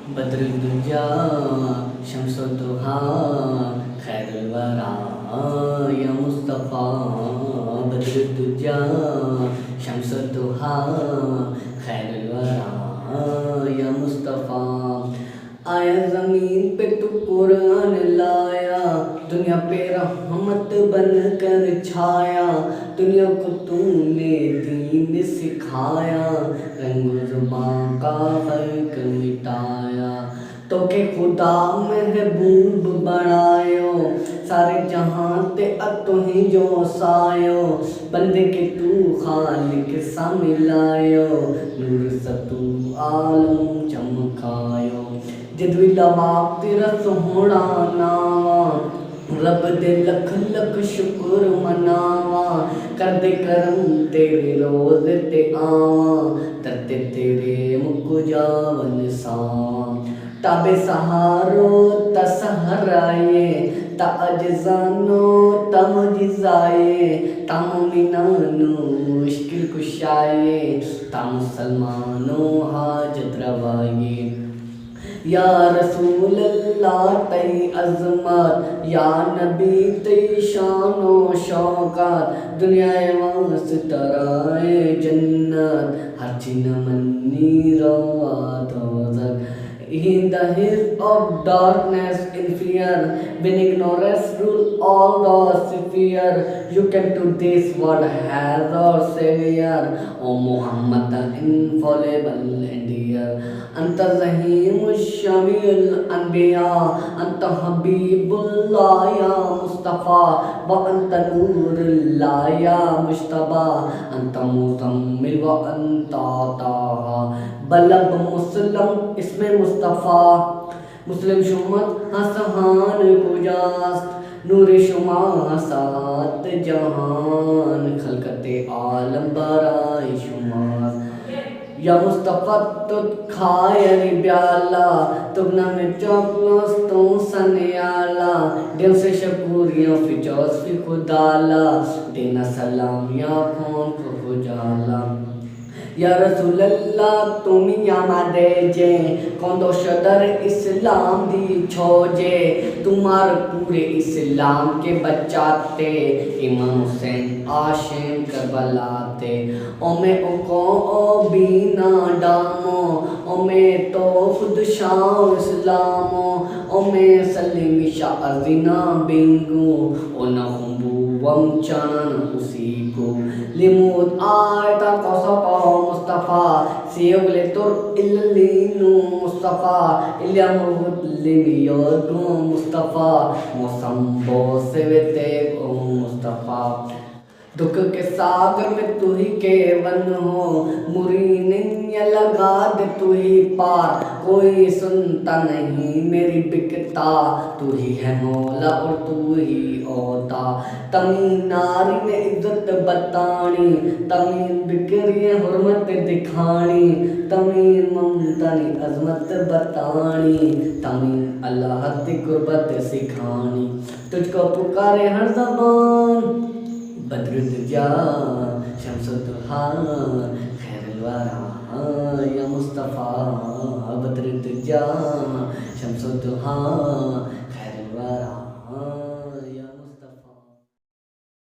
بدر الدجا شمس الضحا خیر الورا یا مصطفیٰ بدر الدجا شمس الضحا خیر الورا یا مصطفیٰ آیا زمین پہ تو قرآن لایا دنیا پہ رحمت بن کر چھایا دنیا کو تو نے دین سکھایا رنگ و زبان کا فرق مٹایا تو کہ خدا محبوب بنایو سارے جہاں تے اتو ہی جو سایو بندے کے تو خالق سا ملایو نور ستو عالم چمکایو جدوی لواق تیرا سوہنا ناوا رب دے لکھ لکھ شکر مناوا کر دے کرم تیرے روز تے آواں درتے تیرے مکو جاون ساواں تابے سہارو تا سہر آئیے تا اجزانو تا مجزائے تا مومنانو مشکل کشائے تا مسلمانو حاجت روائے یا رسول اللہ تی عظمت یا نبی تی شان و شوکت دنیا واسطرائے جنت ہر چین منی روا دوزک In the hills of darkness in fear, when ignorance rule all the sphere, you came to this world as our savior, O Muhammad, the infallible and dear. Anta Zahim Shamil Anbiya, Anta Habibullah ya Mustafa, wa Anta Nurullah ya Mushtaba, Anta Muzammil wa Anta Taha. بلب مسلم اسم مصطفیٰ مسلم شمت حسہان کجاست نور شما سات جہان خلقت عالم برائے شماست یا مصطفیٰ تت کھائے بیالا تبنا میں چوکلوس تو سنیالا دل سے شکوریوں فی جوز فی خدالا دینا سلام یا کون کو خجالا یا رسول اللہ تمہیں آمدے جے کندو شدر اسلام دی چھوجے تمہار پورے اسلام کے بچاتے امام حسین عاشق کربلاتے او میں اکو او بینا ڈامو او میں تو خود شاہ اسلامو او میں سلیم شاہ ارزینا بینگو او نخمبو وم چانن اسی کو لمود آیتا قصفا مصطفیٰ سیوگلے تر اللینو مصطفیٰ الیہ مرغت لیمیوگو مصطفیٰ موسمبو سویتے گو مصطفیٰ دکھ کے ساگر میں تو ہی کیون ہو مرینیاں لگا دے تو ہی پار کوئی سنتا نہیں میری بکتا تو ہی ہے مولا اور تو ہی اوتا تمہیں ناری میں عزت بتانی تمہیں بکری حرمت دکھانی تمہیں ممتنی عظمت بتانی تمہیں اللہ کی قربت سکھانی تجھ کو پکارے ہر زبان بدر الدجا شمس الضحا خیر الورا یا مصطفیٰ بدر الدجا شمس الضحا خیر الورا